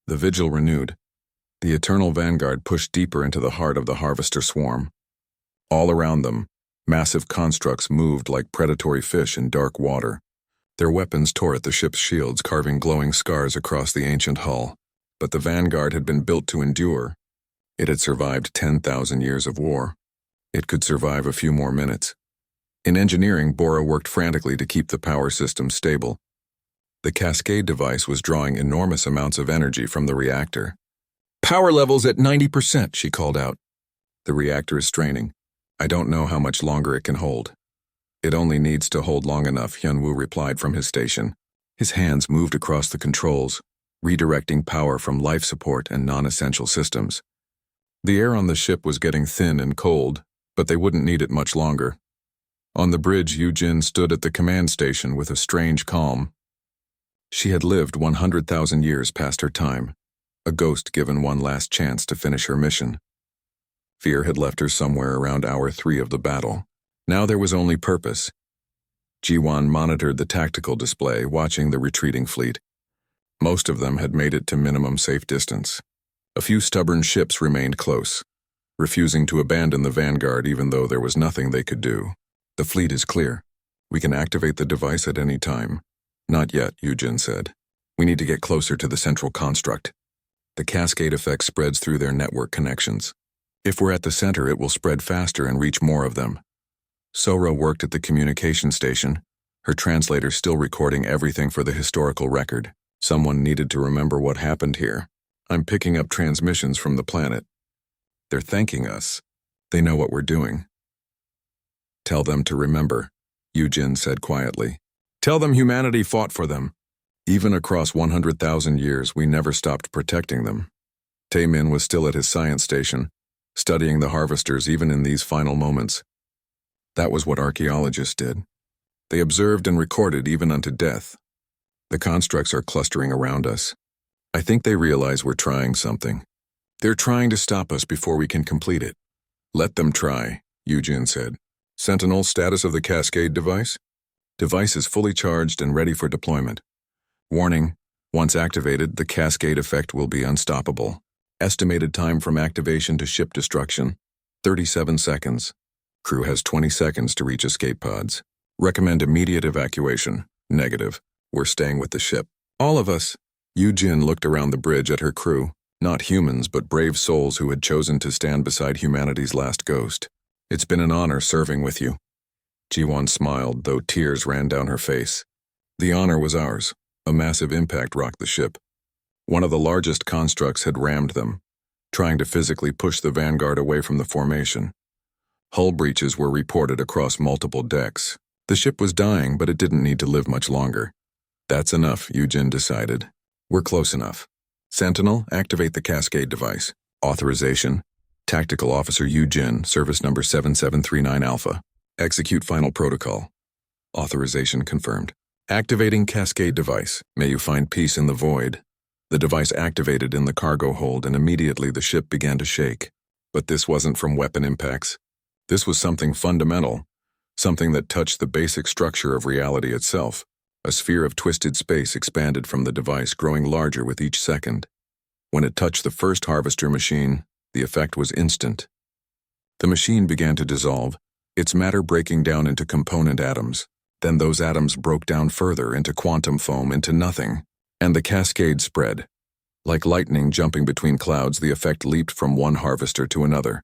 The vigil renewed. The eternal vanguard pushed deeper into the heart of the harvester swarm. All around them, massive constructs moved like predatory fish in dark water. Their weapons tore at the ship's shields, carving glowing scars across the ancient hull. But the vanguard had been built to endure. It had survived 10,000 years of war. It could survive a few more minutes. In engineering, Bora worked frantically to keep the power system stable. The cascade device was drawing enormous amounts of energy from the reactor. "Power level's at 90%, she called out. "The reactor is straining. I don't know how much longer it can hold." "It only needs to hold long enough," Hyunwoo replied from his station. His hands moved across the controls, redirecting power from life support and non-essential systems. The air on the ship was getting thin and cold, but they wouldn't need it much longer. On the bridge, Yujin stood at the command station with a strange calm. She had lived 100,000 years past her time, a ghost given one last chance to finish her mission. Fear had left her somewhere around hour 3 of the battle. Now there was only purpose. Jiwon monitored the tactical display, watching the retreating fleet. Most of them had made it to minimum safe distance. A few stubborn ships remained close, refusing to abandon the vanguard even though there was nothing they could do. "The fleet is clear. We can activate the device at any time." "Not yet," Yujin said. "We need to get closer to the central construct. The cascade effect spreads through their network connections. If we're at the center, it will spread faster and reach more of them." Sora worked at the communication station, her translator still recording everything for the historical record. Someone needed to remember what happened here. "I'm picking up transmissions from the planet. They're thanking us. They know what we're doing." "Tell them to remember," Yujin said quietly. "Tell them humanity fought for them. Even across 100,000 years, we never stopped protecting them." Taemin was still at his science station, studying the harvesters even in these final moments. That was what archaeologists did. They observed and recorded even unto death. "The constructs are clustering around us. I think they realize we're trying something. They're trying to stop us before we can complete it." "Let them try," Yujin said. "Sentinel, status of the cascade device?" "Device is fully charged and ready for deployment. Warning, once activated, the cascade effect will be unstoppable. Estimated time from activation to ship destruction, 37 seconds. Crew has 20 seconds to reach escape pods. Recommend immediate evacuation. Negative. We're staying with the ship." "All of us." Yujin looked around the bridge at her crew, not humans but brave souls who had chosen to stand beside humanity's last ghost. "It's been an honor serving with you." Jiwon smiled, though tears ran down her face. "The honor was ours." A massive impact rocked the ship. One of the largest constructs had rammed them, trying to physically push the vanguard away from the formation. Hull breaches were reported across multiple decks. The ship was dying, but it didn't need to live much longer. "That's enough," Yujin decided. "We're close enough. Sentinel, activate the cascade device." Authorization. Tactical Officer Yujin, service number 7739 Alpha. Execute final protocol. Authorization confirmed. Activating cascade device. May you find peace in the void. The device activated in the cargo hold, and immediately the ship began to shake. But this wasn't from weapon impacts. This was something fundamental, something that touched the basic structure of reality itself. A sphere of twisted space expanded from the device, growing larger with each second. When it touched the first harvester machine, the effect was instant. The machine began to dissolve, its matter breaking down into component atoms. Then those atoms broke down further into quantum foam, into nothing, and the cascade spread. Like lightning jumping between clouds, the effect leaped from one harvester to another.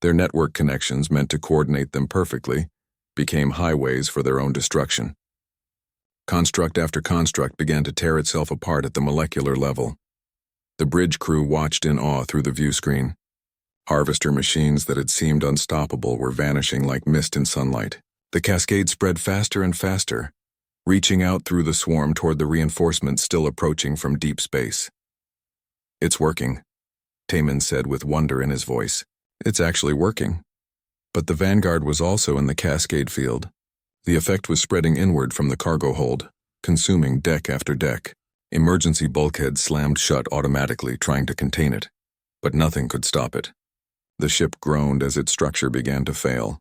Their network connections, meant to coordinate them perfectly, became highways for their own destruction. Construct after construct began to tear itself apart at the molecular level. The bridge crew watched in awe through the view screen. Harvester machines that had seemed unstoppable were vanishing like mist in sunlight. The cascade spread faster and faster, reaching out through the swarm toward the reinforcements still approaching from deep space. "It's working," Taemin said with wonder in his voice. "It's actually working." But the vanguard was also in the cascade field. The effect was spreading inward from the cargo hold, consuming deck after deck. Emergency bulkheads slammed shut automatically, trying to contain it. But nothing could stop it. The ship groaned as its structure began to fail.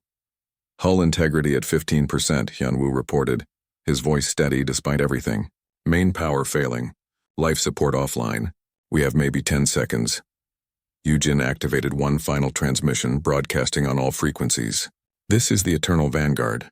"Hull integrity at 15%, Hyunwoo reported, his voice steady despite everything. "Main power failing. Life support offline. We have maybe 10 seconds. Yujin activated one final transmission, broadcasting on all frequencies. This is the Eternal Vanguard.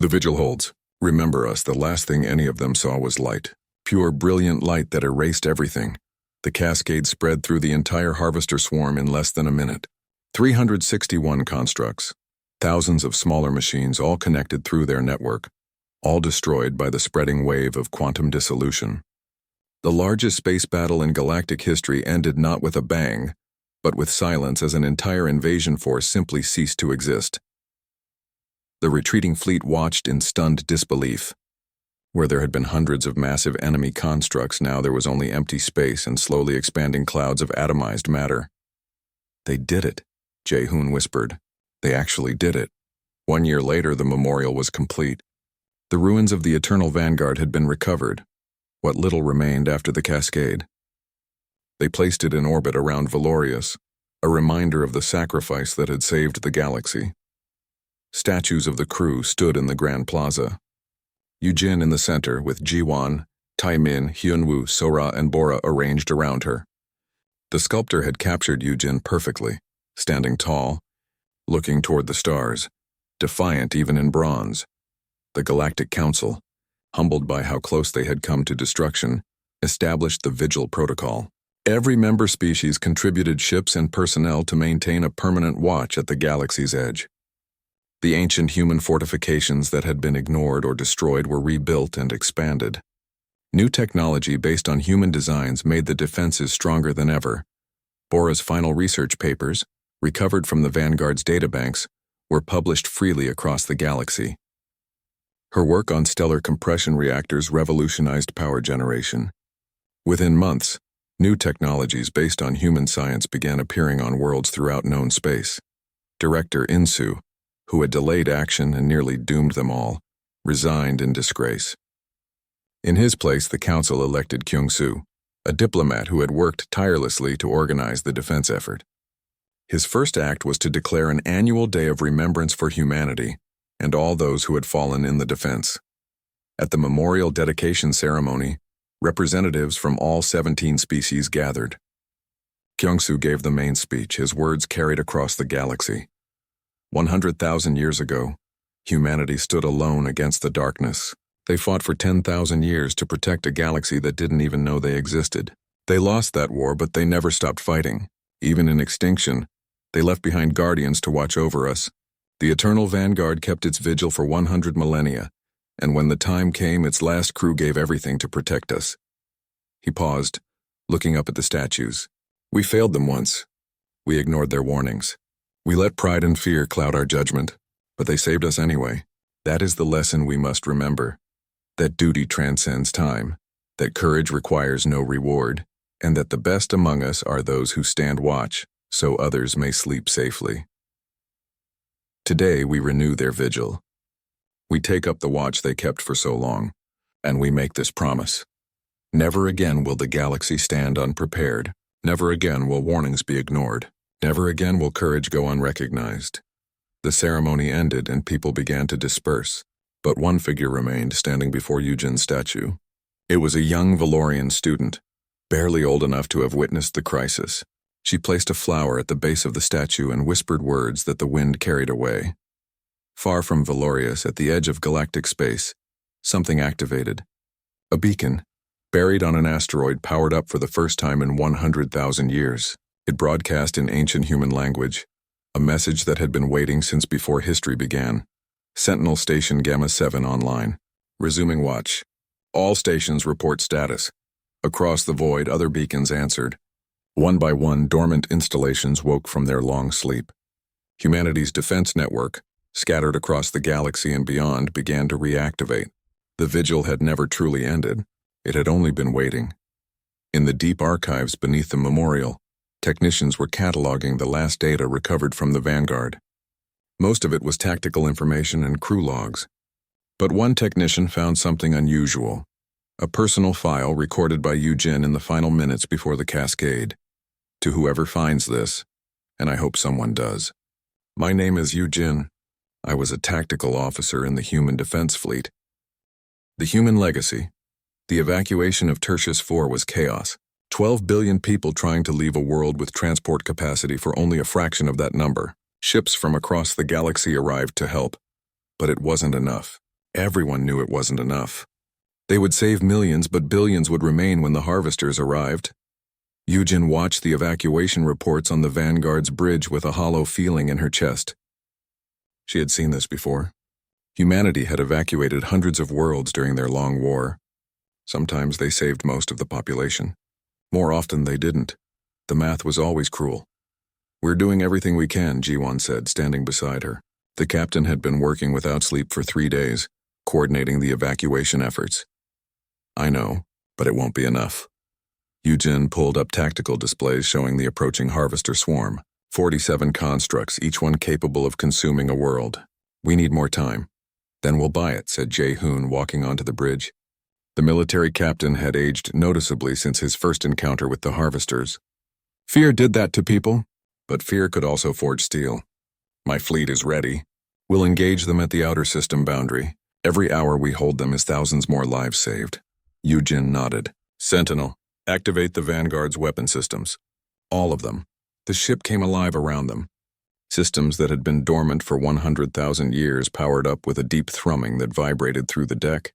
The vigil holds. Remember us, the last thing any of them saw was light. Pure, brilliant light that erased everything. The cascade spread through the entire harvester swarm in less than a minute. 361 constructs. Thousands of smaller machines, all connected through their network. All destroyed by the spreading wave of quantum dissolution. The largest space battle in galactic history ended not with a bang, but with silence, as an entire invasion force simply ceased to exist. The retreating fleet watched in stunned disbelief. Where there had been hundreds of massive enemy constructs, now there was only empty space and slowly expanding clouds of atomized matter. They did it, Jae-hoon whispered. They actually did it. 1 year later, the memorial was complete. The ruins of the Eternal Vanguard had been recovered, what little remained after the cascade. They placed it in orbit around Valorius, a reminder of the sacrifice that had saved the galaxy. Statues of the crew stood in the Grand Plaza. Yujin in the center, with Jiwon, Taimin, Hyunwoo, Sora, and Bora arranged around her. The sculptor had captured Yujin perfectly, standing tall, looking toward the stars, defiant even in bronze. The Galactic Council, humbled by how close they had come to destruction, established the Vigil Protocol. Every member species contributed ships and personnel to maintain a permanent watch at the galaxy's edge. The ancient human fortifications that had been ignored or destroyed were rebuilt and expanded. New technology based on human designs made the defenses stronger than ever. Bora's final research papers, recovered from the Vanguard's databanks, were published freely across the galaxy. Her work on stellar compression reactors revolutionized power generation. Within months, new technologies based on human science began appearing on worlds throughout known space. Director Insu, who had delayed action and nearly doomed them all, resigned in disgrace. In his place, the council elected Kyung-soo, a diplomat who had worked tirelessly to organize the defense effort. His first act was to declare an annual day of remembrance for humanity and all those who had fallen in the defense. At the memorial dedication ceremony, representatives from all 17 species gathered. Kyung-soo gave the main speech, his words carried across the galaxy. 100,000 years ago, humanity stood alone against the darkness. They fought for 10,000 years to protect a galaxy that didn't even know they existed. They lost that war, but they never stopped fighting. Even in extinction, they left behind guardians to watch over us. The Eternal Vanguard kept its vigil for 100 millennia, and when the time came, its last crew gave everything to protect us. He paused, looking up at the statues. We failed them once. We ignored their warnings. We let pride and fear cloud our judgment, but they saved us anyway. That is the lesson we must remember. That duty transcends time, that courage requires no reward, and that the best among us are those who stand watch, so others may sleep safely. Today we renew their vigil. We take up the watch they kept for so long, and we make this promise. Never again will the galaxy stand unprepared. Never again will warnings be ignored. Never again will courage go unrecognized. The ceremony ended and people began to disperse, but one figure remained standing before Yujin's statue. It was a young Valorian student, barely old enough to have witnessed the crisis. She placed a flower at the base of the statue and whispered words that the wind carried away. Far from Valorius, at the edge of galactic space, something activated. A beacon, buried on an asteroid, powered up for the first time in 100,000 years. It broadcast in ancient human language, a message that had been waiting since before history began. Sentinel Station Gamma 7 online. Resuming watch. All stations report status. Across the void, other beacons answered. One by one, dormant installations woke from their long sleep. Humanity's defense network, scattered across the galaxy and beyond, began to reactivate. The vigil had never truly ended. It had only been waiting. In the deep archives beneath the memorial, technicians were cataloging the last data recovered from the Vanguard. Most of it was tactical information and crew logs. But one technician found something unusual. A personal file recorded by Yujin in the final minutes before the cascade. To whoever finds this, and I hope someone does. My name is Yujin. I was a tactical officer in the Human Defense Fleet. The human legacy. The evacuation of Tertius IV was chaos. 12 billion people trying to leave a world with transport capacity for only a fraction of that number. Ships from across the galaxy arrived to help. But it wasn't enough. Everyone knew it wasn't enough. They would save millions, but billions would remain when the harvesters arrived. Yujin watched the evacuation reports on the Vanguard's bridge with a hollow feeling in her chest. She had seen this before. Humanity had evacuated hundreds of worlds during their long war. Sometimes they saved most of the population. More often they didn't. The math was always cruel. "We're doing everything we can," Jiwon said, standing beside her. The captain had been working without sleep for 3 days, coordinating the evacuation efforts. "I know, but it won't be enough." Yujin pulled up tactical displays showing the approaching harvester swarm. 47 constructs, each one capable of consuming a world. "We need more time." "Then we'll buy it," said Jae-hoon, walking onto the bridge. The military captain had aged noticeably since his first encounter with the harvesters. "Fear did that to people, but fear could also forge steel. My fleet is ready. We'll engage them at the outer system boundary. Every hour we hold them is thousands more lives saved." Yujin nodded. "Sentinel, activate the Vanguard's weapon systems. All of them." The ship came alive around them. Systems that had been dormant for 100,000 years powered up with a deep thrumming that vibrated through the deck.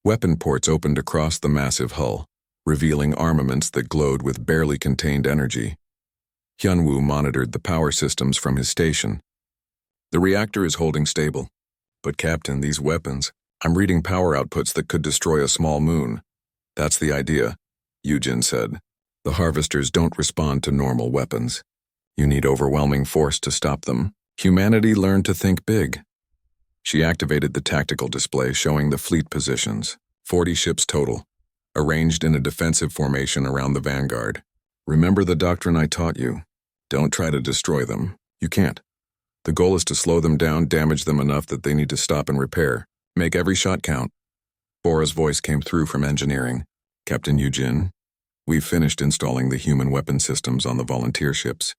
Weapon ports opened across the massive hull, revealing armaments that glowed with barely contained energy. Hyunwoo monitored the power systems from his station. "The reactor is holding stable. But Captain, these weapons, I'm reading power outputs that could destroy a small moon." "That's the idea," Yujin said. "The harvesters don't respond to normal weapons. You need overwhelming force to stop them. Humanity learned to think big." She activated the tactical display showing the fleet positions. 40 ships total, arranged in a defensive formation around the Vanguard. "Remember the doctrine I taught you. Don't try to destroy them. You can't. The goal is to slow them down, damage them enough that they need to stop and repair. Make every shot count." Bora's voice came through from engineering. "Captain Yujin, we've finished installing the human weapon systems on the volunteer ships.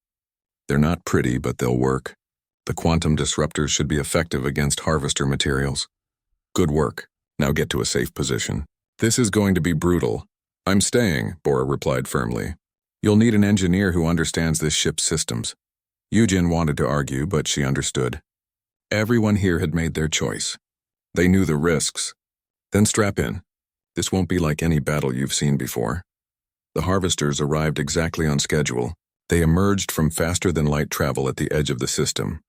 They're not pretty, but they'll work. The quantum disruptors should be effective against harvester materials." "Good work. Now get to a safe position." "This is going to be brutal." "I'm staying," Bora replied firmly. "You'll need an engineer who understands this ship's systems." Yujin wanted to argue, but she understood. Everyone here had made their choice. They knew the risks. "Then strap in. This won't be like any battle you've seen before." The harvesters arrived exactly on schedule. They emerged from faster-than-light travel at the edge of the system,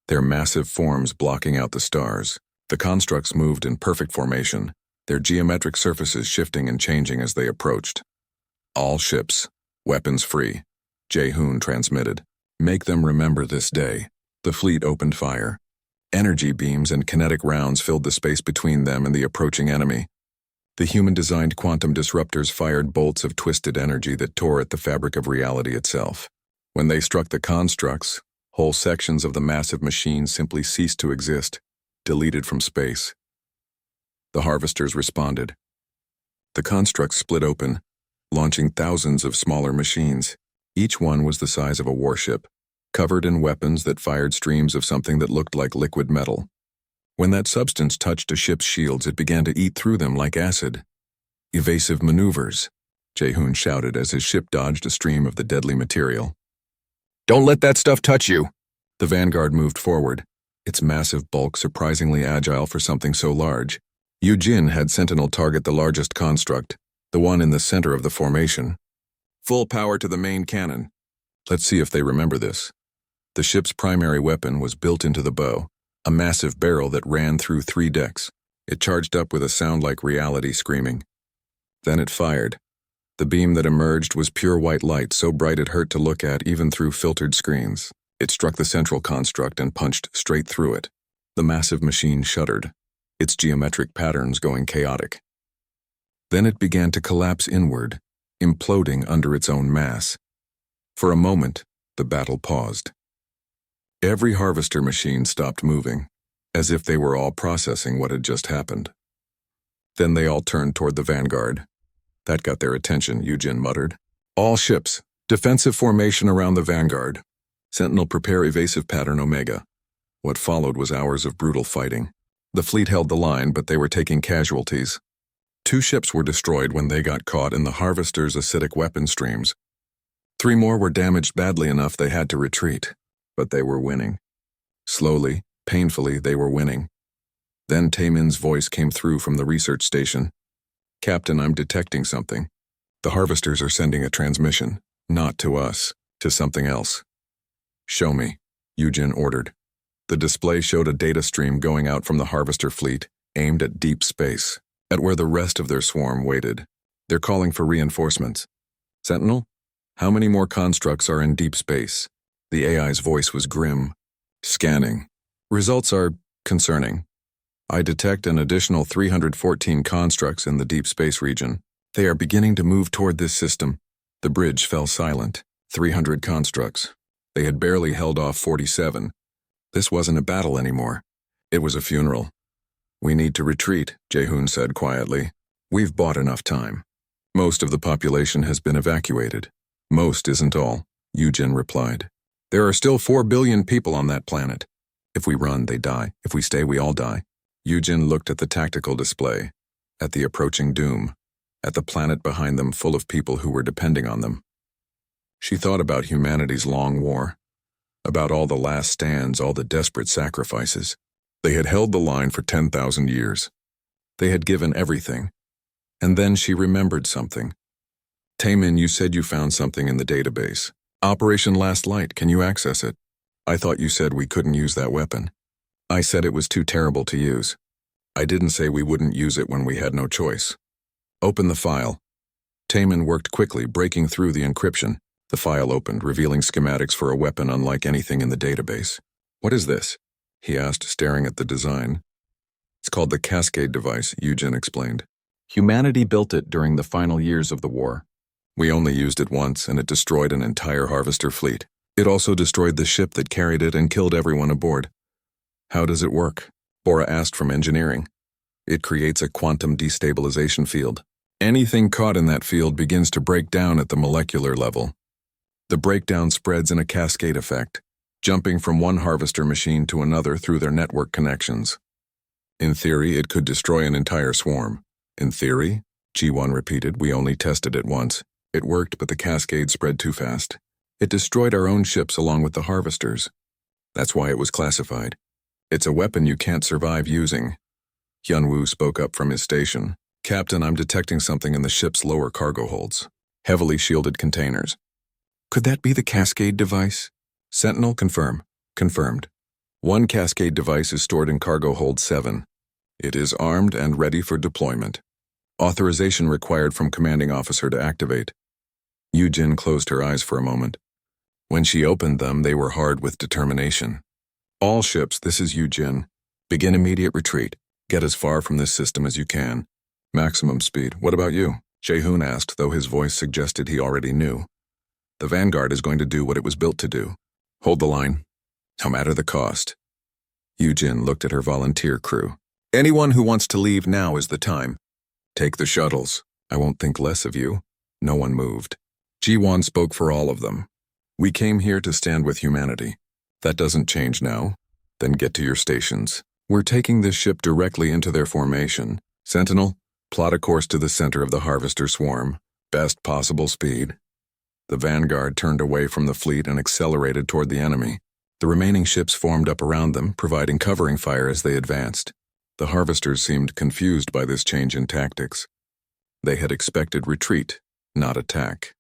their massive forms blocking out the stars. The constructs moved in perfect formation, their geometric surfaces shifting and changing as they approached. "All ships, weapons free," Jae-hoon transmitted. "Make them remember this day." The fleet opened fire. Energy beams and kinetic rounds filled the space between them and the approaching enemy. The human-designed quantum disruptors fired bolts of twisted energy that tore at the fabric of reality itself. When they struck the constructs, whole sections of the massive machine simply ceased to exist, deleted from space. The harvesters responded. The constructs split open, launching thousands of smaller machines. Each one was the size of a warship, covered in weapons that fired streams of something that looked like liquid metal. When that substance touched a ship's shields, it began to eat through them like acid. "Evasive maneuvers," Jae-hoon shouted as his ship dodged a stream of the deadly material. "Don't let that stuff touch you!" The Vanguard moved forward, its massive bulk surprisingly agile for something so large. Yujin had Sentinel target the largest construct, the one in the center of the formation. "Full power to the main cannon." Let's see if they remember this. The ship's primary weapon was built into the bow, a massive barrel that ran through 3 decks. It charged up with a sound like reality screaming. Then it fired. The beam that emerged was pure white light, so bright it hurt to look at even through filtered screens. It struck the central construct and punched straight through it. The massive machine shuddered, its geometric patterns going chaotic. Then it began to collapse inward, imploding under its own mass. For a moment, the battle paused. Every harvester machine stopped moving, as if they were all processing what had just happened. Then they all turned toward the Vanguard. That got their attention, Yujin muttered. "All ships, defensive formation around the Vanguard. Sentinel, prepare evasive pattern Omega." What followed was hours of brutal fighting. The fleet held the line, but they were taking casualties. 2 ships were destroyed when they got caught in the Harvester's acidic weapon streams. 3 more were damaged badly enough they had to retreat, but they were winning. Slowly, painfully, they were winning. Then Taemin's voice came through from the research station. "Captain, I'm detecting something. The Harvesters are sending a transmission, not to us, to something else." "Show me," Yujin ordered. The display showed a data stream going out from the Harvester fleet, aimed at deep space, at where the rest of their swarm waited. "They're calling for reinforcements. Sentinel, how many more constructs are in deep space?" The AI's voice was grim. "Scanning. Results are concerning. I detect an additional 314 constructs in the deep space region. They are beginning to move toward this system." The bridge fell silent. 300 constructs. They had barely held off 47. This wasn't a battle anymore. It was a funeral. "We need to retreat," Jaehoon said quietly. "We've bought enough time. Most of the population has been evacuated." "Most isn't all," Yujin replied. "There are still 4 billion people on that planet. If we run, they die. If we stay, we all die." Yujin looked at the tactical display, at the approaching doom, at the planet behind them full of people who were depending on them. She thought about humanity's long war, about all the last stands, all the desperate sacrifices. They had held the line for 10,000 years. They had given everything. And then she remembered something. "Taemin, you said you found something in the database. Operation Last Light, can you access it? I thought you said we couldn't use that weapon." "I said it was too terrible to use. I didn't say we wouldn't use it when we had no choice." "Open the file." Taemin worked quickly, breaking through the encryption. The file opened, revealing schematics for a weapon unlike anything in the database. "What is this?" he asked, staring at the design. "It's called the Cascade device," Yujin explained. "Humanity built it during the final years of the war. We only used it once, and it destroyed an entire Harvester fleet. It also destroyed the ship that carried it and killed everyone aboard." "How does it work?" Bora asked from engineering. "It creates a quantum destabilization field. Anything caught in that field begins to break down at the molecular level. The breakdown spreads in a cascade effect, jumping from one Harvester machine to another through their network connections. In theory, it could destroy an entire swarm." "In theory?" G1 repeated. "We only tested it once. It worked, but the cascade spread too fast. It destroyed our own ships along with the Harvesters. That's why it was classified. It's a weapon you can't survive using." Hyunwoo spoke up from his station. "Captain, I'm detecting something in the ship's lower cargo holds. Heavily shielded containers." "Could that be the Cascade device?" "Sentinel, confirm." "Confirmed. 1 Cascade device is stored in cargo hold 7. It is armed and ready for deployment. Authorization required from commanding officer to activate." Yujin closed her eyes for a moment. When she opened them, they were hard with determination. "All ships, this is Yujin. Begin immediate retreat. Get as far from this system as you can. Maximum speed. What about you?" Jaehoon asked, though his voice suggested he already knew. "The Vanguard is going to do what it was built to do. Hold the line, no matter the cost." Yujin looked at her volunteer crew. "Anyone who wants to leave, now is the time. Take the shuttles. I won't think less of you." No one moved. Ji-won spoke for all of them. "We came here to stand with humanity. That doesn't change now. Then get to your stations. We're taking this ship directly into their formation. Sentinel, plot a course to the center of the Harvester swarm. Best possible speed." The Vanguard turned away from the fleet and accelerated toward the enemy. The remaining ships formed up around them, providing covering fire as they advanced. The Harvesters seemed confused by this change in tactics. They had expected retreat, not attack.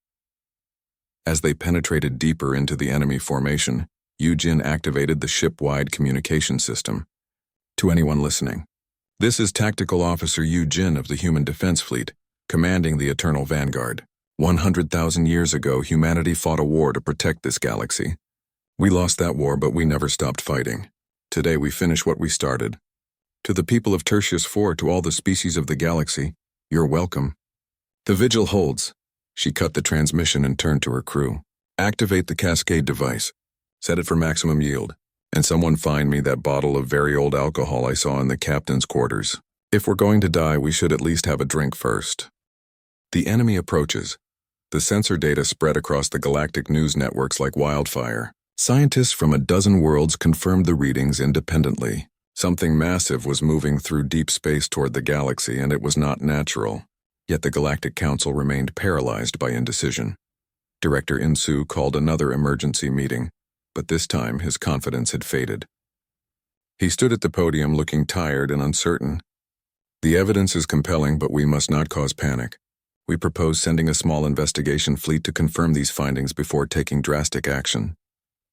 As they penetrated deeper into the enemy formation, Yujin activated the ship-wide communication system. "To anyone listening, this is Tactical Officer Yujin of the Human Defense Fleet, commanding the Eternal Vanguard. 100,000 years ago, humanity fought a war to protect this galaxy. We lost that war, but we never stopped fighting. Today we finish what we started. To the people of Tertius IV, to all the species of the galaxy, you're welcome. The vigil holds." She cut the transmission and turned to her crew. "Activate the Cascade device. Set it for maximum yield. And someone find me that bottle of very old alcohol I saw in the captain's quarters. If we're going to die, we should at least have a drink first." The enemy approaches. The sensor data spread across the galactic news networks like wildfire. Scientists from a dozen worlds confirmed the readings independently. Something massive was moving through deep space toward the galaxy, and it was not natural. Yet the Galactic Council remained paralyzed by indecision. Director Insu called another emergency meeting, but this time his confidence had faded. He stood at the podium looking tired and uncertain. The evidence is compelling, but we must not cause panic. We propose sending a small investigation fleet to confirm these findings before taking drastic action.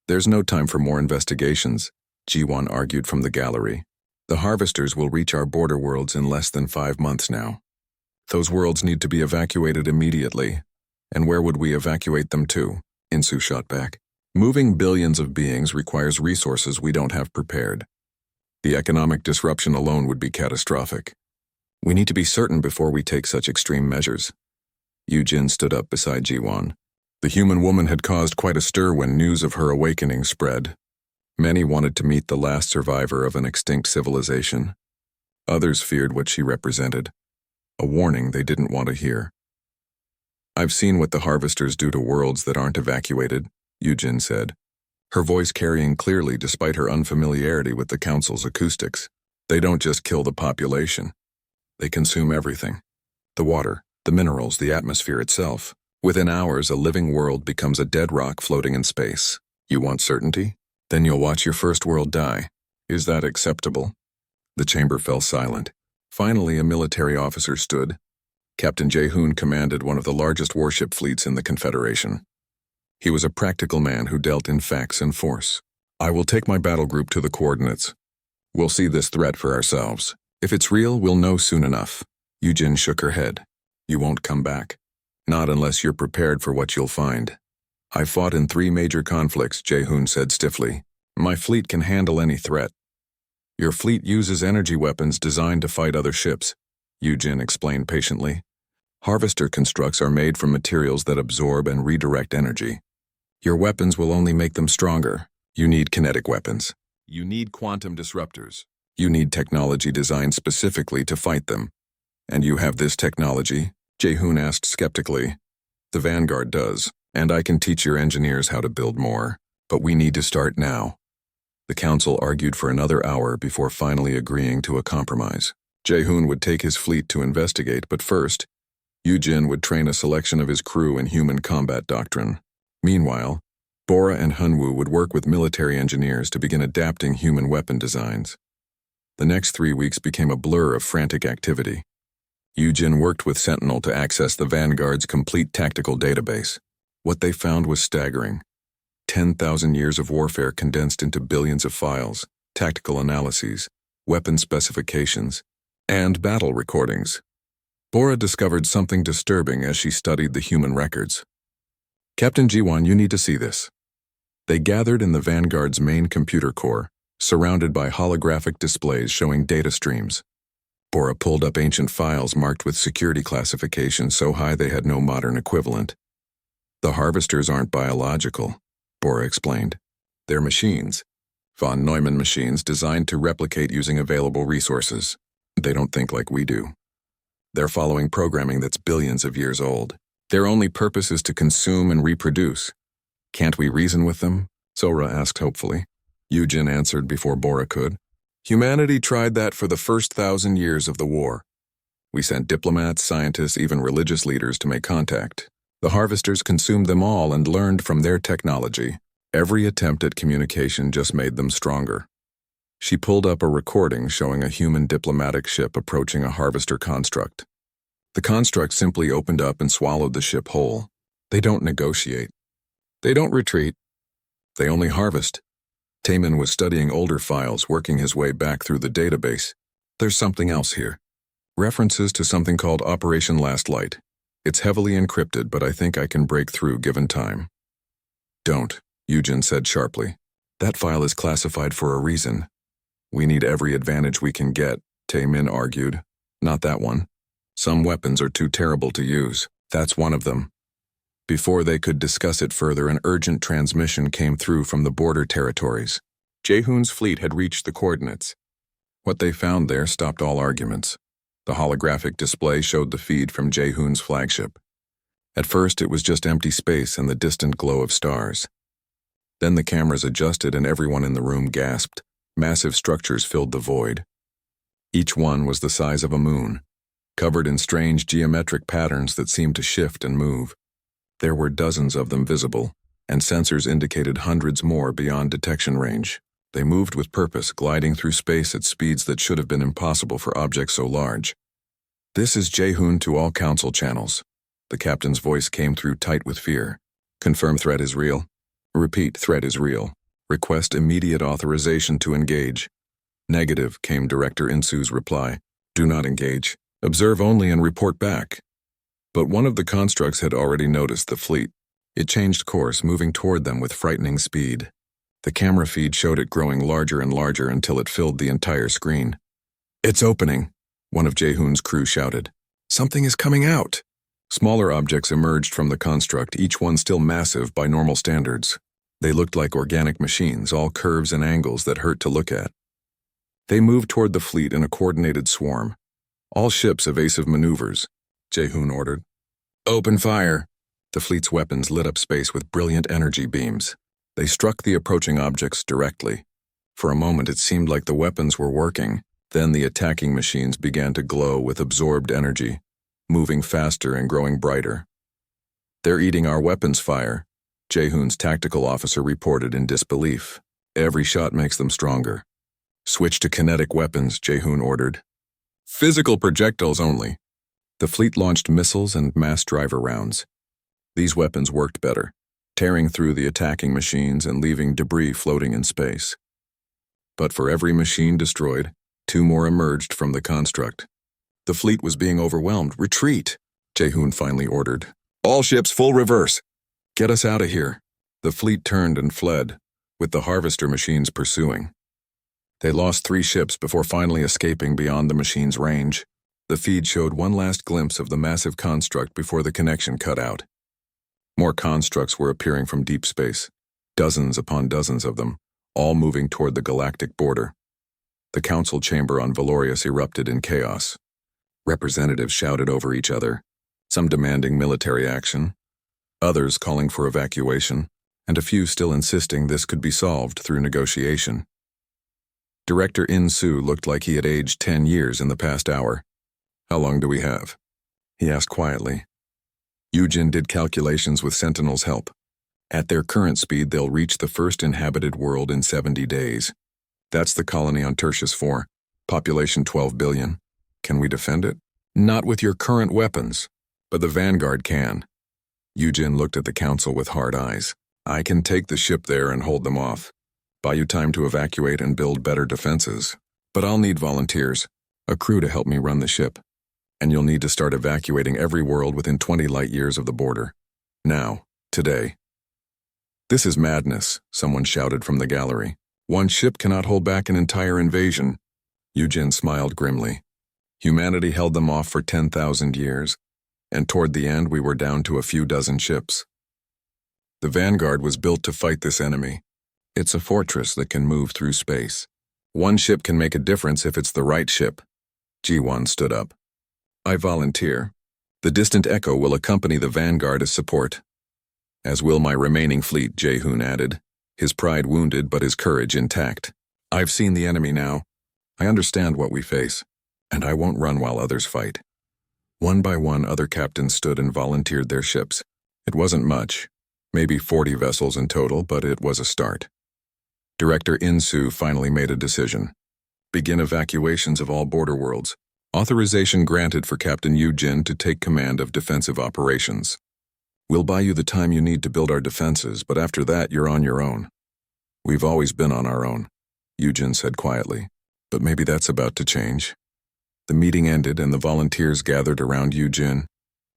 There's no time for more investigations, Ji-won argued from the gallery. The harvesters will reach our border worlds in less than 5 months now. Those worlds need to be evacuated immediately. And where would we evacuate them to? Insu shot back. Moving billions of beings requires resources we don't have prepared. The economic disruption alone would be catastrophic. We need to be certain before we take such extreme measures. Yujin stood up beside Ji-won. The human woman had caused quite a stir when news of her awakening spread. Many wanted to meet the last survivor of an extinct civilization. Others feared what she represented. A warning they didn't want to hear. I've seen what the harvesters do to worlds that aren't evacuated, Yujin said, her voice carrying clearly despite her unfamiliarity with the council's acoustics. They don't just kill the population. They consume everything. The water, the minerals, the atmosphere itself. Within hours, a living world becomes a dead rock floating in space. You want certainty? Then you'll watch your first world die. Is that acceptable? The chamber fell silent. Finally, a military officer stood. Captain Jae-hoon commanded one of the largest warship fleets in the Confederation. He was a practical man who dealt in facts and force. I will take my battle group to the coordinates. We'll see this threat for ourselves. If it's real, we'll know soon enough. Yujin shook her head. You won't come back. Not unless you're prepared for what you'll find. I fought in 3 major conflicts, Jae-hoon said stiffly. My fleet can handle any threat. Your fleet uses energy weapons designed to fight other ships, Yujin explained patiently. Harvester constructs are made from materials that absorb and redirect energy. Your weapons will only make them stronger. You need kinetic weapons. You need quantum disruptors. You need technology designed specifically to fight them. And you have this technology? Jae-hoon asked skeptically. The Vanguard does, and I can teach your engineers how to build more. But we need to start now. The council argued for another hour before finally agreeing to a compromise. Jae-hoon would take his fleet to investigate, but first, Yujin would train a selection of his crew in human combat doctrine. Meanwhile, Bora and Hunwoo would work with military engineers to begin adapting human weapon designs. The next 3 weeks became a blur of frantic activity. Yujin worked with Sentinel to access the Vanguard's complete tactical database. What they found was staggering. 10,000 years of warfare condensed into billions of files, tactical analyses, weapon specifications, and battle recordings. Bora discovered something disturbing as she studied the human records. Captain Ji-won, you need to see this. They gathered in the Vanguard's main computer core, surrounded by holographic displays showing data streams. Bora pulled up ancient files marked with security classifications so high they had no modern equivalent. The harvesters aren't biological, Bora explained. They're machines. Von Neumann machines designed to replicate using available resources. They don't think like we do. They're following programming that's billions of years old. Their only purpose is to consume and reproduce. Can't we reason with them? Sora asked hopefully. Yujin answered before Bora could. Humanity tried that for the first 1,000 years of the war. We sent diplomats, scientists, even religious leaders to make contact. The harvesters consumed them all and learned from their technology. Every attempt at communication just made them stronger. She pulled up a recording showing a human diplomatic ship approaching a harvester construct. The construct simply opened up and swallowed the ship whole. They don't negotiate. They don't retreat. They only harvest. Taemin was studying older files, working his way back through the database. There's something else here. References to something called Operation Last Light. It's heavily encrypted, but I think I can break through given time. Don't, Yujin said sharply. That file is classified for a reason. We need every advantage we can get, Taemin argued. Not that one. Some weapons are too terrible to use. That's one of them. Before they could discuss it further, an urgent transmission came through from the border territories. Jae-hoon's fleet had reached the coordinates. What they found there stopped all arguments. The holographic display showed the feed from Jae-hoon's flagship. At first, it was just empty space and the distant glow of stars. Then the cameras adjusted and everyone in the room gasped. Massive structures filled the void. Each one was the size of a moon, covered in strange geometric patterns that seemed to shift and move. There were dozens of them visible, and sensors indicated hundreds more beyond detection range. They moved with purpose, gliding through space at speeds that should have been impossible for objects so large. "This is Jaehoon to all council channels." The captain's voice came through tight with fear. "Confirm threat is real. Repeat, threat is real. Request immediate authorization to engage." "Negative," came Director Insu's reply. "Do not engage. Observe only and report back." But one of the constructs had already noticed the fleet. It changed course, moving toward them with frightening speed. The camera feed showed it growing larger and larger until it filled the entire screen. "It's opening," one of Jaehoon's crew shouted. "Something is coming out." Smaller objects emerged from the construct, each one still massive by normal standards. They looked like organic machines, all curves and angles that hurt to look at. They moved toward the fleet in a coordinated swarm. "All ships evasive maneuvers," Jaehoon ordered. "Open fire." The fleet's weapons lit up space with brilliant energy beams. They struck the approaching objects directly. For a moment it seemed like the weapons were working. Then the attacking machines began to glow with absorbed energy, moving faster and growing brighter. "They're eating our weapons fire," Jaehoon's tactical officer reported in disbelief. "Every shot makes them stronger." "Switch to kinetic weapons," Jaehoon ordered. "Physical projectiles only." The fleet launched missiles and mass driver rounds. These weapons worked better, tearing through the attacking machines and leaving debris floating in space. But for every machine destroyed, 2 more emerged from the construct. The fleet was being overwhelmed. "Retreat," Jaehoon finally ordered. "All ships full reverse. Get us out of here." The fleet turned and fled, with the harvester machines pursuing. They lost 3 ships before finally escaping beyond the machine's range. The feed showed one last glimpse of the massive construct before the connection cut out. More constructs were appearing from deep space, dozens upon dozens of them, all moving toward the galactic border. The council chamber on Valorius erupted in chaos. Representatives shouted over each other, some demanding military action, others calling for evacuation, and a few still insisting this could be solved through negotiation. Director Insu looked like he had aged 10 years in the past hour. "How long do we have?" he asked quietly. Yujin did calculations with Sentinel's help. At their current speed, they'll reach the first inhabited world in 70 days. That's the colony on Tertius 4, population 12 billion. Can we defend it? Not with your current weapons, but the Vanguard can. Yujin looked at the council with hard eyes. I can take the ship there and hold them off. Buy you time to evacuate and build better defenses. But I'll need volunteers, a crew to help me run the ship. And you'll need to start evacuating every world within 20 light years of the border. Now, today. "This is madness," someone shouted from the gallery. "One ship cannot hold back an entire invasion." Yujin smiled grimly. "Humanity held them off for 10,000 years, and toward the end we were down to a few dozen ships. The Vanguard was built to fight this enemy. It's a fortress that can move through space. One ship can make a difference if it's the right ship." Ji-won stood up. "I volunteer. The distant Echo will accompany the Vanguard as support." "As will my remaining fleet," Jaehoon added, his pride wounded but his courage intact. "I've seen the enemy now. I understand what we face, and I won't run while others fight." One by one, other captains stood and volunteered their ships. It wasn't much, maybe 40 vessels in total, but it was a start. Director Insu finally made a decision. "Begin evacuations of all border worlds. Authorization granted for Captain Yujin to take command of defensive operations. We'll buy you the time you need to build our defenses, but after that you're on your own." "We've always been on our own," Yujin said quietly. "But maybe that's about to change." The meeting ended and the volunteers gathered around Yujin.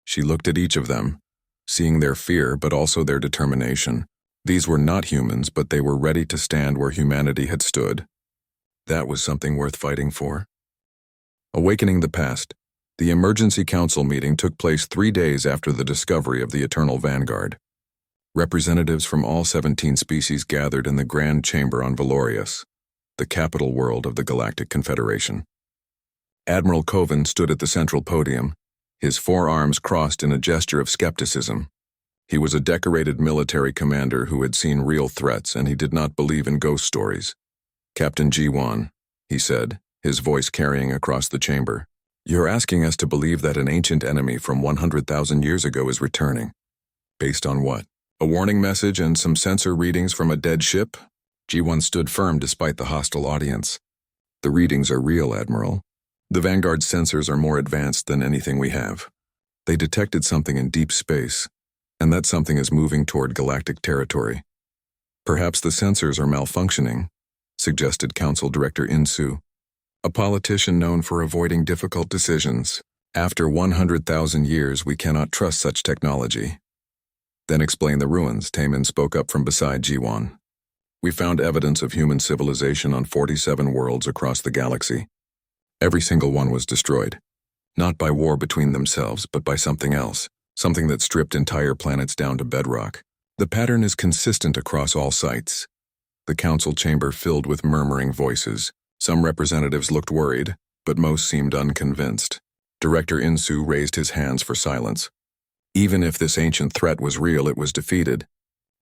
She looked at each of them, seeing their fear but also their determination. These were not humans, but they were ready to stand where humanity had stood. That was something worth fighting for. Awakening the past, the emergency council meeting took place 3 days after the discovery of the Eternal Vanguard. Representatives from all 17 species gathered in the Grand Chamber on Valorius, the capital world of the Galactic Confederation. Admiral Kovan stood at the central podium, his 4 arms crossed in a gesture of skepticism. He was a decorated military commander who had seen real threats, and he did not believe in ghost stories. Captain G1, he said, his voice carrying across the chamber. You're asking us to believe that an ancient enemy from 100,000 years ago is returning. Based on what? A warning message and some sensor readings from a dead ship? G1 stood firm despite the hostile audience. The readings are real, Admiral. The Vanguard's sensors are more advanced than anything we have. They detected something in deep space, and that something is moving toward galactic territory. Perhaps the sensors are malfunctioning, suggested Council Director Insu, a politician known for avoiding difficult decisions. After 100,000 years, we cannot trust such technology. Then explain the ruins, Taman spoke up from beside G1. We found evidence of human civilization on 47 worlds across the galaxy. Every single one was destroyed. Not by war between themselves, but by something else, something that stripped entire planets down to bedrock. The pattern is consistent across all sites. The council chamber filled with murmuring voices. Some representatives looked worried, but most seemed unconvinced. Director Insu raised his hands for silence. Even if this ancient threat was real, it was defeated.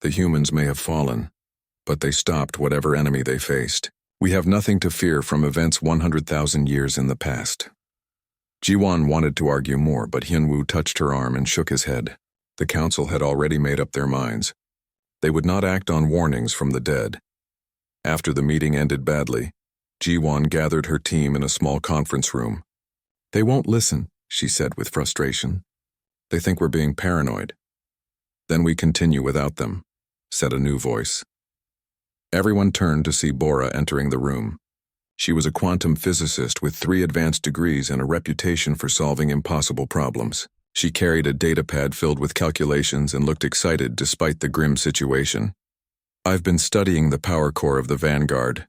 The humans may have fallen, but they stopped whatever enemy they faced. We have nothing to fear from events 100,000 years in the past. Ji-won wanted to argue more, but Hyun-woo touched her arm and shook his head. The council had already made up their minds. They would not act on warnings from the dead. After the meeting ended badly, Ji-won gathered her team in a small conference room. They won't listen, she said with frustration. They think we're being paranoid. Then we continue without them, said a new voice. Everyone turned to see Bora entering the room. She was a quantum physicist with 3 advanced degrees and a reputation for solving impossible problems. She carried a datapad filled with calculations and looked excited despite the grim situation. I've been studying the power core of the Vanguard,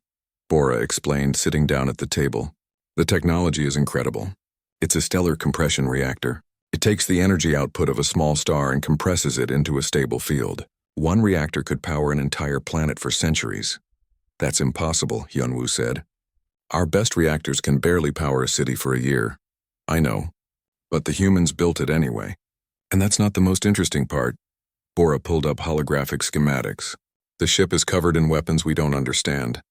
Bora explained, sitting down at the table. The technology is incredible. It's a stellar compression reactor. It takes the energy output of a small star and compresses it into a stable field. One reactor could power an entire planet for centuries. That's impossible, Hyun-woo said. Our best reactors can barely power a city for a year. I know, but the humans built it anyway. And that's not the most interesting part. Bora pulled up holographic schematics. The ship is covered in weapons we don't understand.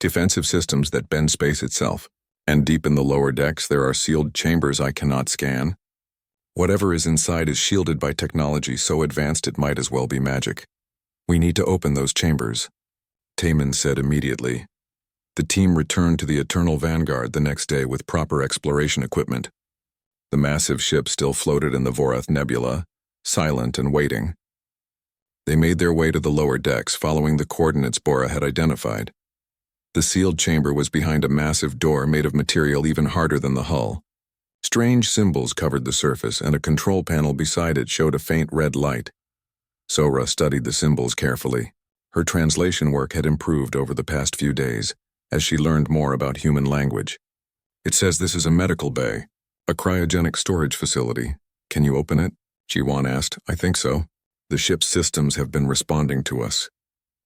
Defensive systems that bend space itself. And deep in the lower decks there are sealed chambers I cannot scan. Whatever is inside is shielded by technology so advanced it might as well be magic. We need to open those chambers, Taman said immediately. The team returned to the Eternal Vanguard the next day with proper exploration equipment. The massive ship still floated in the Vorath Nebula, silent and waiting. They made their way to the lower decks, following the coordinates Bora had identified. The sealed chamber was behind a massive door made of material even harder than the hull. Strange symbols covered the surface, and a control panel beside it showed a faint red light. Sora studied the symbols carefully. Her translation work had improved over the past few days, as she learned more about human language. It says this is a medical bay, a cryogenic storage facility. Can you open it? Ji-won asked. I think so. The ship's systems have been responding to us.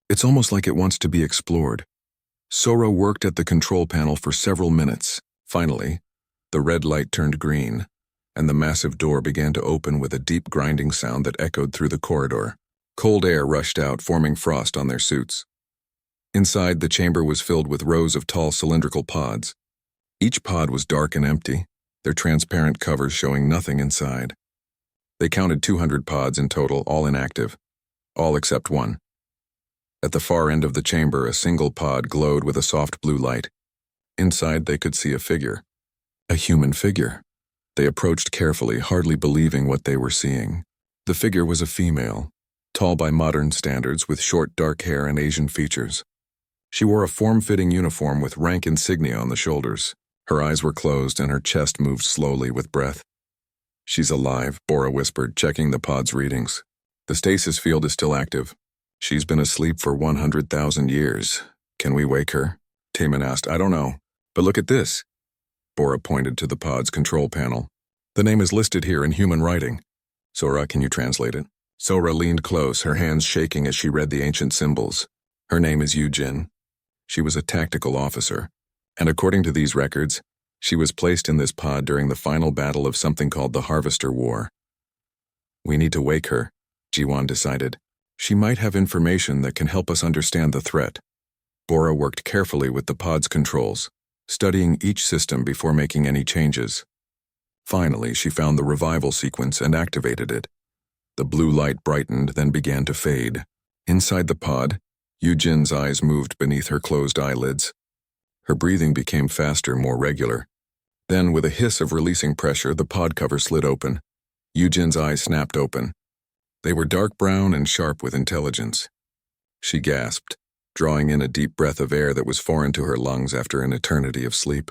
It's almost like it wants to be explored. Sora worked at the control panel for several minutes. Finally, the red light turned green, and the massive door began to open with a deep grinding sound that echoed through the corridor. Cold air rushed out, forming frost on their suits. Inside, the chamber was filled with rows of tall cylindrical pods. Each pod was dark and empty, their transparent covers showing nothing inside. They counted 200 pods in total, all inactive. All except one. At the far end of the chamber, a single pod glowed with a soft blue light. Inside, they could see a figure. A human figure. They approached carefully, hardly believing what they were seeing. The figure was a female, tall by modern standards, with short dark hair and Asian features. She wore a form-fitting uniform with rank insignia on the shoulders. Her eyes were closed and her chest moved slowly with breath. She's alive, Bora whispered, checking the pod's readings. The stasis field is still active. She's been asleep for 100,000 years. Can we wake her? Taman asked. I don't know. But look at this. Bora pointed to the pod's control panel. The name is listed here in human writing. Sora, can you translate it? Sora leaned close, her hands shaking as she read the ancient symbols. Her name is Yujin. She was a tactical officer, and according to these records, she was placed in this pod during the final battle of something called the Harvester War. We need to wake her, Ji-won decided. She might have information that can help us understand the threat. Bora worked carefully with the pod's controls, studying each system before making any changes. Finally, she found the revival sequence and activated it. The blue light brightened, then began to fade. Inside the pod, Yujin's eyes moved beneath her closed eyelids. Her breathing became faster, more regular. Then, with a hiss of releasing pressure, the pod cover slid open. Yujin's eyes snapped open. They were dark brown and sharp with intelligence. She gasped, drawing in a deep breath of air that was foreign to her lungs after an eternity of sleep.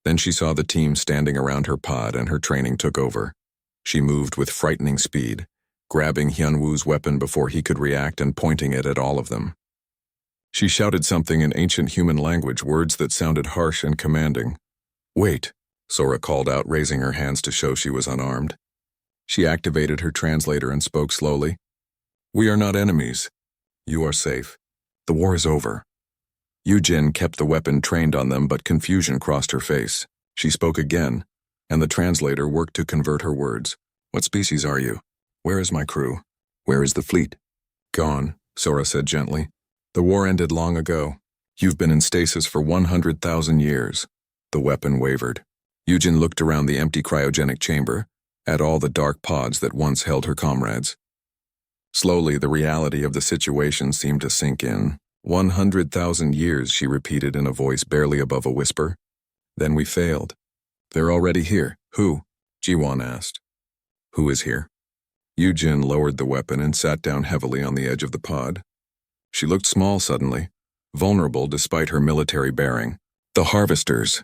Then she saw the team standing around her pod and her training took over. She moved with frightening speed, grabbing Hyunwoo's weapon before he could react and pointing it at all of them. She shouted something in ancient human language, words that sounded harsh and commanding. "Wait," Sora called out, raising her hands to show she was unarmed. She activated her translator and spoke slowly. "We are not enemies. You are safe. The war is over." Yujin kept the weapon trained on them, but confusion crossed her face. She spoke again, and the translator worked to convert her words. "What species are you? Where is my crew? Where is the fleet?" "Gone," Sora said gently. "The war ended long ago. You've been in stasis for 100,000 years. The weapon wavered. Yujin looked around the empty cryogenic chamber, at all the dark pods that once held her comrades. Slowly, the reality of the situation seemed to sink in. 100,000 years, she repeated in a voice barely above a whisper. "Then we failed." "They're already here. Who?" Jiwon asked. "Who is here?" Yujin lowered the weapon and sat down heavily on the edge of the pod. She looked small suddenly, vulnerable despite her military bearing. "The Harvesters.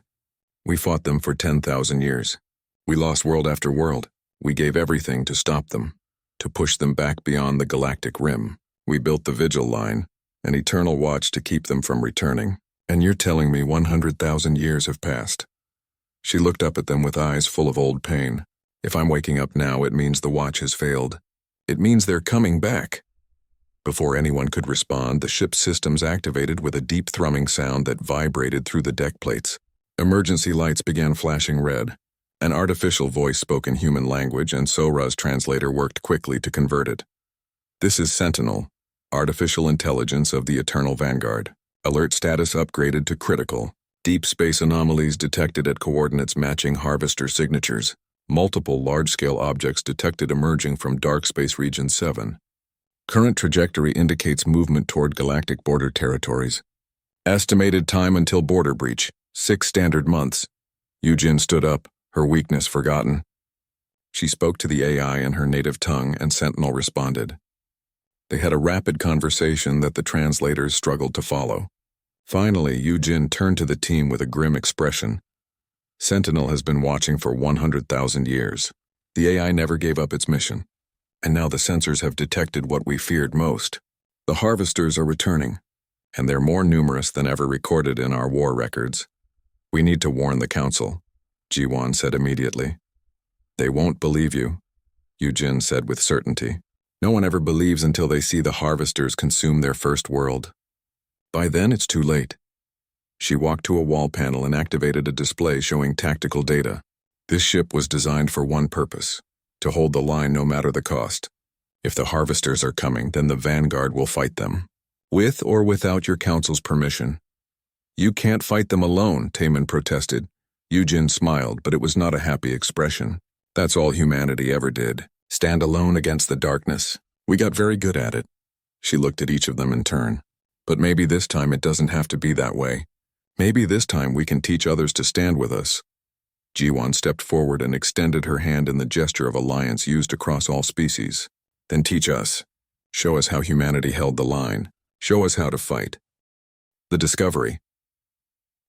We fought them for 10,000 years. We lost world after world. We gave everything to stop them, to push them back beyond the galactic rim. We built the Vigil Line, an eternal watch to keep them from returning. And you're telling me 100,000 years have passed." She looked up at them with eyes full of old pain. "If I'm waking up now, it means the watch has failed. It means they're coming back." Before anyone could respond, the ship's systems activated with a deep thrumming sound that vibrated through the deck plates. Emergency lights began flashing red. An artificial voice spoke in human language, and Sora's translator worked quickly to convert it. "This is Sentinel, artificial intelligence of the Eternal Vanguard. Alert status upgraded to critical. Deep space anomalies detected at coordinates matching Harvester signatures. Multiple large-scale objects detected emerging from Dark Space Region 7. Current trajectory indicates movement toward galactic border territories. Estimated time until border breach, 6 standard months." Yujin stood up, her weakness forgotten. She spoke to the AI in her native tongue, and Sentinel responded. They had a rapid conversation that the translators struggled to follow. Finally, Yujin turned to the team with a grim expression. "Sentinel has been watching for 100,000 years. The AI never gave up its mission. And now the sensors have detected what we feared most. The Harvesters are returning, and they're more numerous than ever recorded in our war records. We need to warn the Council," Jiwon said immediately. "They won't believe you," Yujin said with certainty. "No one ever believes until they see the Harvesters consume their first world. By then, it's too late." She walked to a wall panel and activated a display showing tactical data. This ship was designed for one purpose: to hold the line no matter the cost. If the Harvesters are coming, then the Vanguard will fight them, with or without your Council's permission. "You can't fight them alone," Taemin protested. Yujin smiled, but it was not a happy expression. "That's all humanity ever did. Stand alone against the darkness. We got very good at it." She looked at each of them in turn. "But maybe this time it doesn't have to be that way. Maybe this time we can teach others to stand with us." Jiwon stepped forward and extended her hand in the gesture of alliance used across all species. "Then teach us. Show us how humanity held the line. Show us how to fight." The discovery.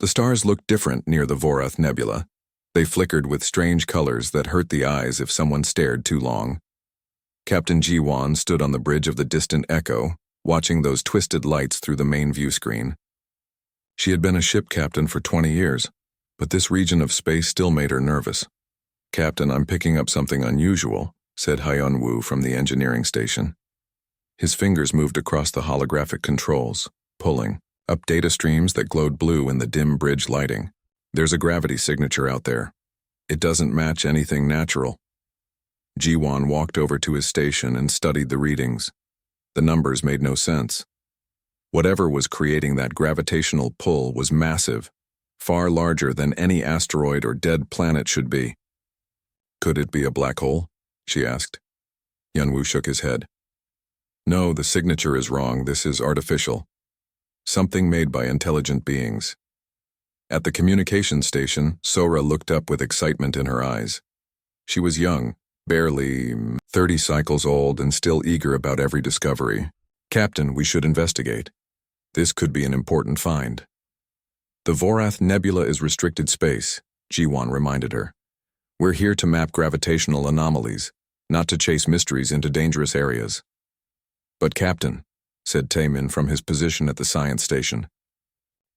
The stars looked different near the Vorath Nebula. They flickered with strange colors that hurt the eyes if someone stared too long. Captain Jiwon stood on the bridge of the distant Echo, watching those twisted lights through the main view screen. She had been a ship captain for 20 years, but this region of space still made her nervous. "Captain, I'm picking up something unusual," said Hyunwoo from the engineering station. His fingers moved across the holographic controls, pulling up data streams that glowed blue in the dim bridge lighting. "There's a gravity signature out there. It doesn't match anything natural." Jiwon walked over to his station and studied the readings. The numbers made no sense. Whatever was creating that gravitational pull was massive, far larger than any asteroid or dead planet should be. Could it be a black hole? She asked. Hyunwoo shook his head. No, the signature is wrong. This is artificial. Something made by intelligent beings. At the communication station, Sora looked up with excitement in her eyes. She was young, barely 30 cycles old, and still eager about every discovery. Captain, we should investigate. This could be an important find. The Vorath Nebula is restricted space, Jiwon reminded her. We're here to map gravitational anomalies, not to chase mysteries into dangerous areas. But Captain, said Taemin from his position at the science station.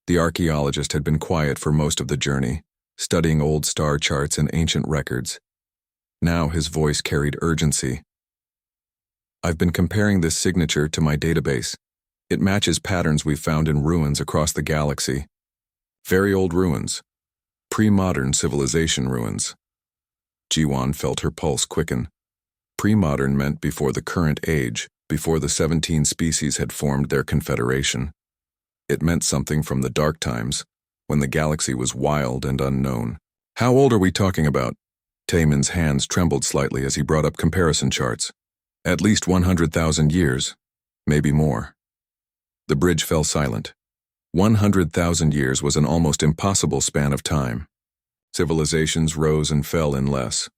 The archaeologist had been quiet for most of the journey, studying old star charts and ancient records. Now his voice carried urgency. I've been comparing this signature to my database. It matches patterns we've found in ruins across the galaxy. Very old ruins. Pre-modern civilization ruins. Jiwon felt her pulse quicken. Pre-modern meant before the current age, before the 17 species had formed their confederation. It meant something from the dark times, when the galaxy was wild and unknown. How old are we talking about? Taemin's hands trembled slightly as he brought up comparison charts. At least 100,000 years, maybe more. The bridge fell silent. 100,000 years was an almost impossible span of time. Civilizations rose and fell in less.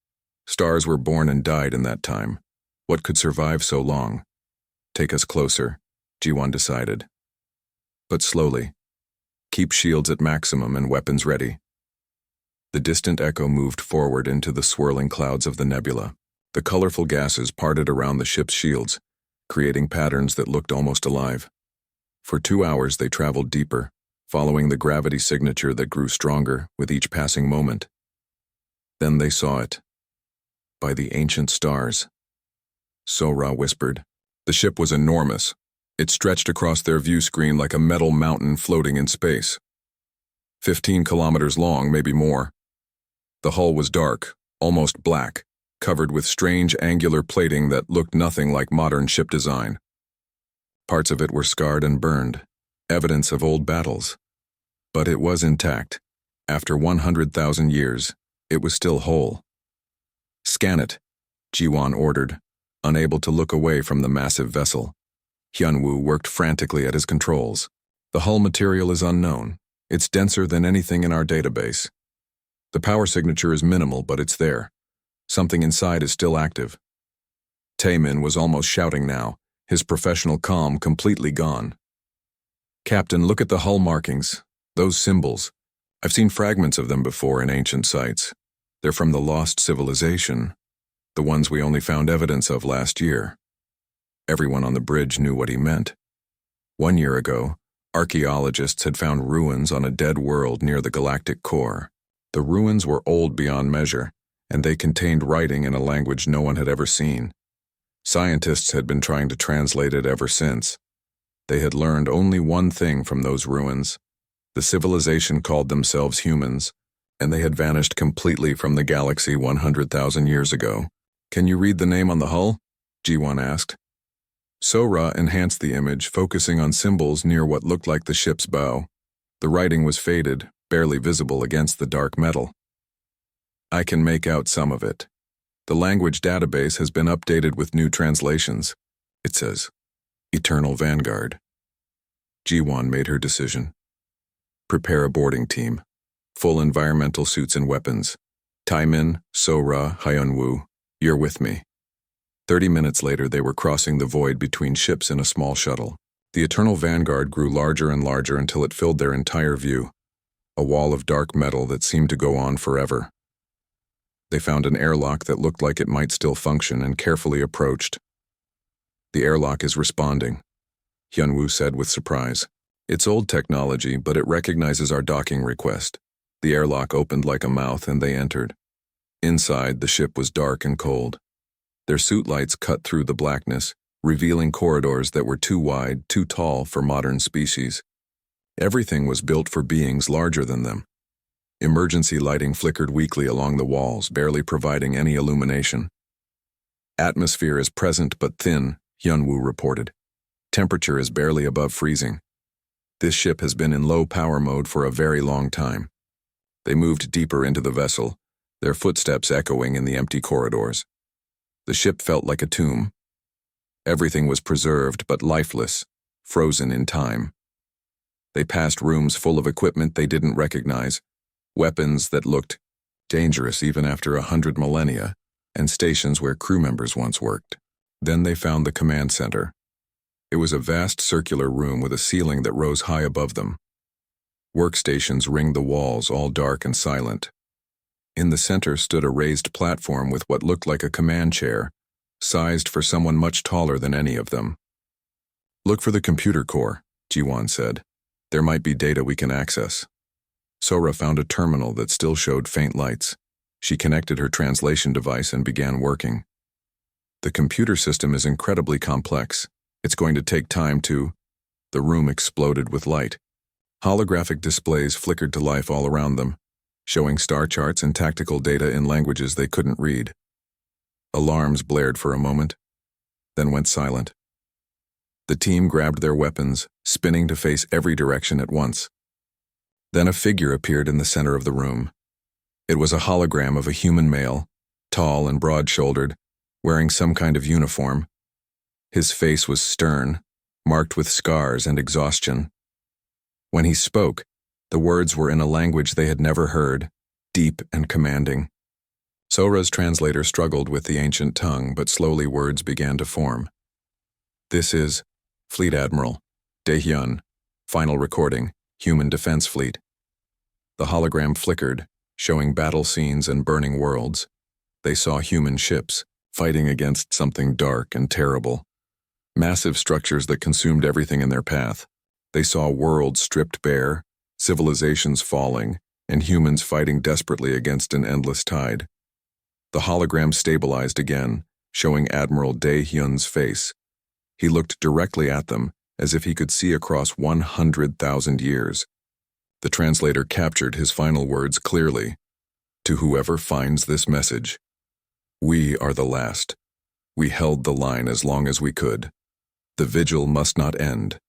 Stars were born and died in that time. What could survive so long? Take us closer, Jiwon decided. But slowly. Keep shields at maximum and weapons ready. The distant echo moved forward into the swirling clouds of the nebula. The colorful gases parted around the ship's shields, creating patterns that looked almost alive. For 2 hours they traveled deeper, following the gravity signature that grew stronger with each passing moment. Then they saw it. By the ancient stars. Sora whispered. The ship was enormous. It stretched across their view screen like a metal mountain floating in space. 15 kilometers long, maybe more. The hull was dark, almost black, covered with strange angular plating that looked nothing like modern ship design. Parts of it were scarred and burned, evidence of old battles. But it was intact. After 100,000 years, it was still whole. Scan it, Jiwon ordered, unable to look away from the massive vessel. Hyunwoo worked frantically at his controls. The hull material is unknown. It's denser than anything in our database. The power signature is minimal, but it's there. Something inside is still active. Taemin was almost shouting now, his professional calm completely gone. Captain, look at the hull markings. Those symbols. I've seen fragments of them before in ancient sites. They're from the lost civilization, the ones we only found evidence of last year. Everyone on the bridge knew what he meant. 1 year ago, archaeologists had found ruins on a dead world near the galactic core. The ruins were old beyond measure, and they contained writing in a language no one had ever seen. Scientists had been trying to translate it ever since. They had learned only one thing from those ruins. The civilization called themselves humans, and they had vanished completely from the galaxy 100,000 years ago. Can you read the name on the hull? Jiwon asked. Sora enhanced the image, focusing on symbols near what looked like the ship's bow. The writing was faded, barely visible against the dark metal. I can make out some of it. The language database has been updated with new translations. It says, Eternal Vanguard. Jiwon made her decision. Prepare a boarding team. Full environmental suits and weapons. Taemin, Sora, Hyunwoo, you're with me. 30 minutes later, they were crossing the void between ships in a small shuttle. The Eternal Vanguard grew larger and larger until it filled their entire view. A wall of dark metal that seemed to go on forever. They found an airlock that looked like it might still function and carefully approached. The airlock is responding, Hyunwoo said with surprise. It's old technology, but it recognizes our docking request. The airlock opened like a mouth and they entered. Inside, the ship was dark and cold. Their suit lights cut through the blackness, revealing corridors that were too wide, too tall for modern species. Everything was built for beings larger than them. Emergency lighting flickered weakly along the walls, barely providing any illumination. Atmosphere is present but thin, Hyunwoo reported. Temperature is barely above freezing. This ship has been in low power mode for a very long time. They moved deeper into the vessel, their footsteps echoing in the empty corridors. The ship felt like a tomb. Everything was preserved but lifeless, frozen in time. They passed rooms full of equipment they didn't recognize, weapons that looked dangerous even after 100 millennia, and stations where crew members once worked. Then they found the command center. It was a vast circular room with a ceiling that rose high above them. Workstations ringed the walls, all dark and silent. In the center stood a raised platform with what looked like a command chair, sized for someone much taller than any of them. "Look for the computer core," Jiwan said. "There might be data we can access." Sora found a terminal that still showed faint lights. She connected her translation device and began working. "The computer system is incredibly complex. It's going to take time to—" The room exploded with light. Holographic displays flickered to life all around them, showing star charts and tactical data in languages they couldn't read. Alarms blared for a moment, then went silent. The team grabbed their weapons, spinning to face every direction at once. Then a figure appeared in the center of the room. It was a hologram of a human male, tall and broad-shouldered, wearing some kind of uniform. His face was stern, marked with scars and exhaustion. When he spoke, the words were in a language they had never heard, deep and commanding. Sora's translator struggled with the ancient tongue, but slowly words began to form. "This is Fleet Admiral Daehyun, final recording, Human Defense Fleet." The hologram flickered, showing battle scenes and burning worlds. They saw human ships, fighting against something dark and terrible. Massive structures that consumed everything in their path. They saw worlds stripped bare, civilizations falling, and humans fighting desperately against an endless tide. The hologram stabilized again, showing Admiral Daehyun's face. He looked directly at them, as if he could see across 100,000 years. The translator captured his final words clearly. "To whoever finds this message, we are the last. We held the line as long as we could. The vigil must not end.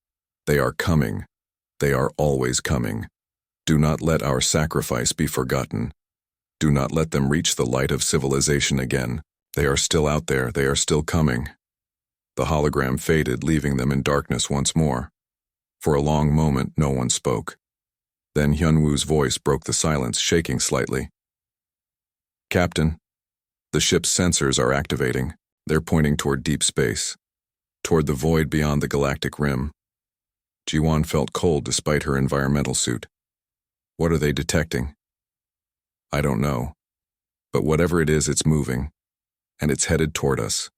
They are coming. They are always coming. Do not let our sacrifice be forgotten. Do not let them reach the light of civilization again. They are still out there. They are still coming." The hologram faded, leaving them in darkness once more. For a long moment, no one spoke. Then Hyunwoo's voice broke the silence, shaking slightly. "Captain, the ship's sensors are activating. They're pointing toward deep space, toward the void beyond the galactic rim." Jiwan felt cold despite her environmental suit. "What are they detecting?" "I don't know. But whatever it is, it's moving, and it's headed toward us."